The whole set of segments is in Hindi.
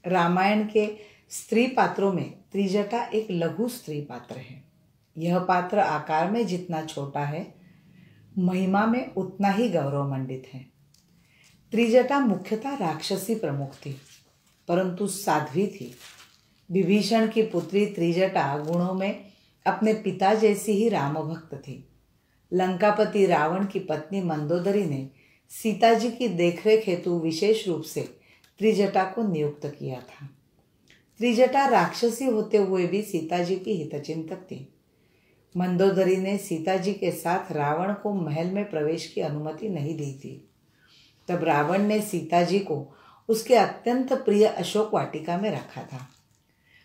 रामायण के स्त्री पात्रों में त्रिजटा एक लघु स्त्री पात्र है। यह पात्र आकार में जितना छोटा है, महिमा में उतना ही गौरवमंडित है। त्रिजटा मुख्यतः राक्षसी प्रमुख थी, परंतु साध्वी थी। विभीषण की पुत्री त्रिजटा गुणों में अपने पिता जैसी ही राम भक्त थी। लंकापति रावण की पत्नी मंदोदरी ने सीता जी की देखरेख हेतु विशेष रूप से त्रिजटा को नियुक्त किया था। त्रिजटा राक्षसी होते हुए भी सीता जी की हितचिंतक थी। मंदोदरी ने सीता जी के साथ रावण को महल में प्रवेश की अनुमति नहीं दी थी। तब रावण ने सीता जी को उसके अत्यंत प्रिय अशोक वाटिका में रखा था।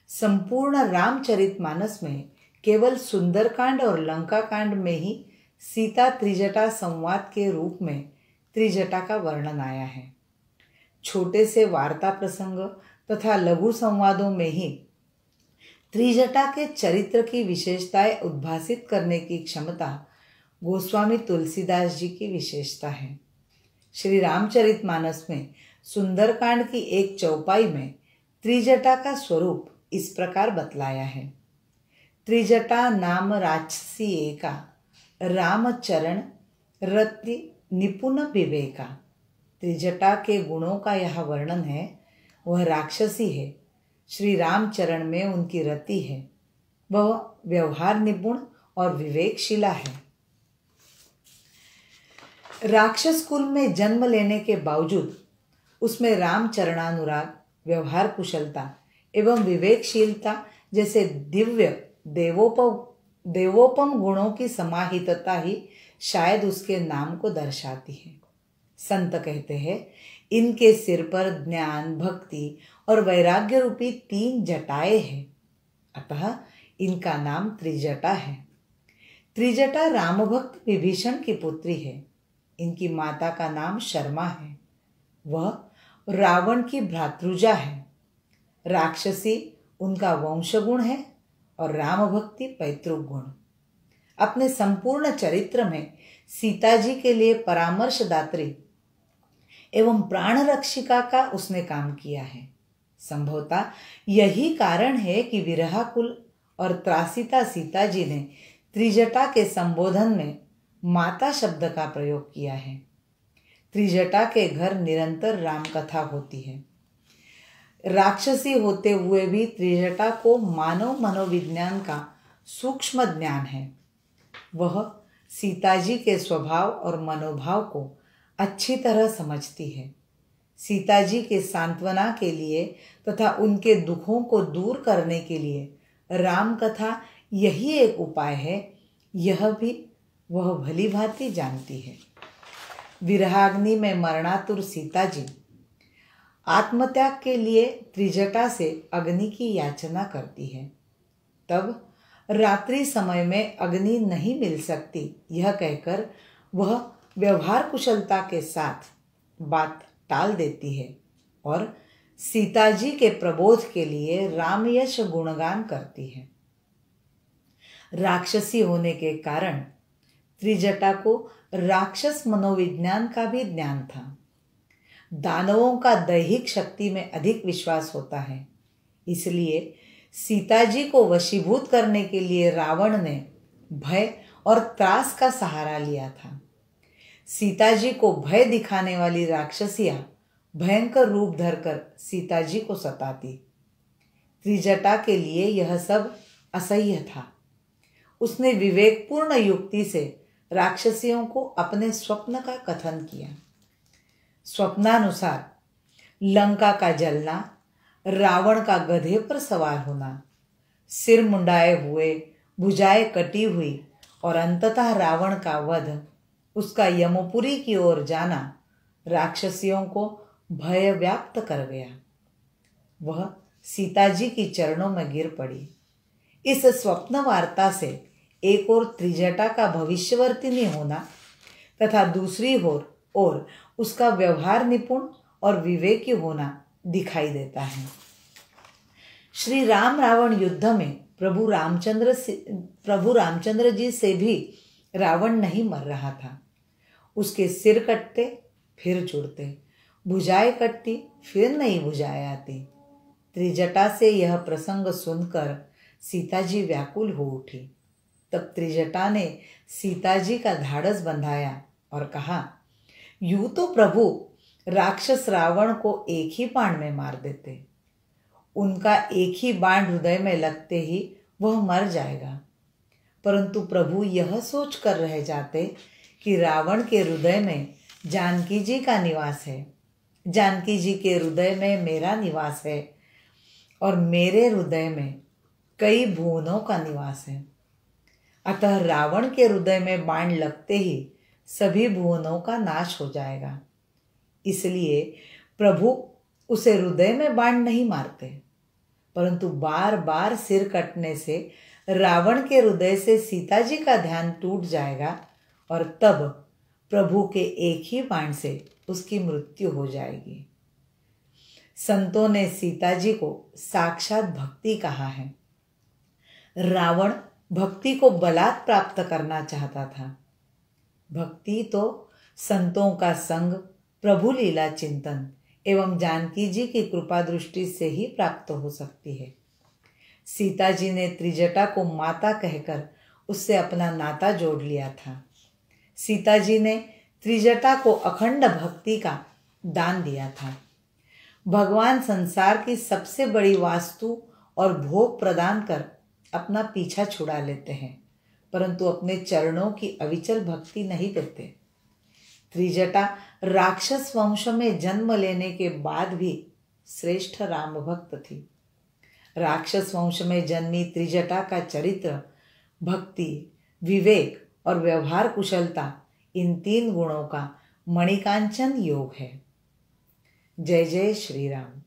संपूर्ण रामचरितमानस में केवल सुंदरकांड और लंका कांड में ही सीता त्रिजटा संवाद के रूप में त्रिजटा का वर्णन आया है। छोटे से वार्ता प्रसंग तथा लघु संवादों में ही त्रिजटा के चरित्र की विशेषताएं उद्भासित करने की क्षमता गोस्वामी तुलसीदास जी की विशेषता है। श्री रामचरितमानस में सुंदरकांड की एक चौपाई में त्रिजटा का स्वरूप इस प्रकार बतलाया है। त्रिजटा नाम राक्षसी एका, रामचरण रति निपुण विवेका। त्रिजटा के गुणों का यह वर्णन है। वह राक्षसी है, श्री रामचरण में उनकी रति है, वह व्यवहार निपुण और विवेकशीला है। राक्षस कुल में जन्म लेने के बावजूद उसमें रामचरणानुराग, व्यवहार कुशलता एवं विवेकशीलता जैसे दिव्य देवोपम गुणों की समाहितता ही शायद उसके नाम को दर्शाती है। संत कहते हैं, इनके सिर पर ज्ञान, भक्ति और वैराग्य रूपी 3 जटाएं हैं, अतः इनका नाम त्रिजटा है। त्रिजटा रामभक्त विभीषण की पुत्री है। इनकी माता का नाम शर्मा है। वह रावण की भ्रातृजा है। राक्षसी उनका वंशगुण है और राम भक्ति पैतृक गुण। अपने संपूर्ण चरित्र में सीता जी के लिए परामर्शदात्री एवं प्राण रक्षिका का उसने काम किया है। संभवतः यही कारण है कि विरहाकुल और त्रासिता सीता जी ने त्रिजटा के संबोधन में माता शब्द का प्रयोग किया है। त्रिजटा के घर निरंतर राम कथा होती है। राक्षसी होते हुए भी त्रिजटा को मानव मनोविज्ञान का सूक्ष्म ज्ञान है। वह सीता जी के स्वभाव और मनोभाव को अच्छी तरह समझती है। सीता जी के सांत्वना के लिए तथा उनके दुखों को दूर करने के लिए राम कथा यही एक उपाय है, यह भी वह भली भांति जानती है। विरहाग्नि में मरणातुर सीता जी आत्मत्याग के लिए त्रिजटा से अग्नि की याचना करती है। तब रात्रि समय में अग्नि नहीं मिल सकती, यह कहकर वह व्यवहार कुशलता के साथ बात टाल देती है और सीता जी के प्रबोध के लिए रामयश गुणगान करती है। राक्षसी होने के कारण त्रिजटा को राक्षस मनोविज्ञान का भी ज्ञान था। दानवों का दैहिक शक्ति में अधिक विश्वास होता है, इसलिए सीता जी को वशीभूत करने के लिए रावण ने भय और त्रास का सहारा लिया था। सीता जी को भय दिखाने वाली राक्षसियां भयंकर रूप धरकर सीता जी को सताती। त्रिजटा के लिए यह सब असह्य था। उसने विवेकपूर्ण युक्ति से राक्षसियों को अपने स्वप्न का कथन किया। स्वप्नानुसार लंका का जलना, रावण का गधे पर सवार होना, सिर मुंडाए हुए, भुजाएं कटी हुई और अंततः रावण का वध, उसका यमपुरी की ओर जाना राक्षसियों को भय व्याप्त कर गया। वह सीता जी की चरणों में गिर पड़ी। इस स्वप्न वार्ता से एक ओर त्रिजटा का भविष्यवर्तिनी होना तथा दूसरी ओर उसका व्यवहार निपुण और विवेकी होना दिखाई देता है। श्री राम रावण युद्ध में प्रभु रामचंद्र जी से भी रावण नहीं मर रहा था। उसके सिर कटते फिर जुड़ते, भुजाएं कटती फिर नई भुजाएं आती। त्रिजटा से यह प्रसंग सुनकर सीता जी व्याकुल हो उठी। तब त्रिजटा ने सीता जी का धाड़स बंधाया और कहा, यूं तो प्रभु राक्षस रावण को एक ही बाण में मार देते। उनका एक ही बाण हृदय में लगते ही वह मर जाएगा, परंतु प्रभु यह सोच कर रह जाते कि रावण के हृदय में जानकी जी का निवास है, जानकी जी के हृदय में मेरा निवास है और मेरे हृदय में कई भुवनों का निवास है। अतः रावण के हृदय में बाण लगते ही सभी भुवनों का नाश हो जाएगा। इसलिए प्रभु उसे हृदय में बाण नहीं मारते, परंतु बार बार सिर कटने से रावण के हृदय से सीता जी का ध्यान टूट जाएगा और तब प्रभु के एक ही बाण से उसकी मृत्यु हो जाएगी। संतों ने सीता जी को साक्षात भक्ति कहा है। रावण भक्ति को बलात् प्राप्त करना चाहता था। भक्ति तो संतों का संग, प्रभु लीला चिंतन एवं जानकी जी की कृपा दृष्टि से ही प्राप्त हो सकती है। सीता जी ने त्रिजटा को माता कहकर उससे अपना नाता जोड़ लिया था। सीता जी ने त्रिजटा को अखंड भक्ति का दान दिया था। भगवान संसार की सबसे बड़ी वास्तु और भोग प्रदान कर अपना पीछा छुड़ा लेते हैं, परंतु अपने चरणों की अविचल भक्ति नहीं देते। त्रिजटा राक्षस वंश में जन्म लेने के बाद भी श्रेष्ठ राम भक्त थी। राक्षस वंश में जन्मी त्रिजटा का चरित्र, भक्ति, विवेक और व्यवहार कुशलता, इन 3 गुणों का मणिकांचन योग है। जय जय श्री राम।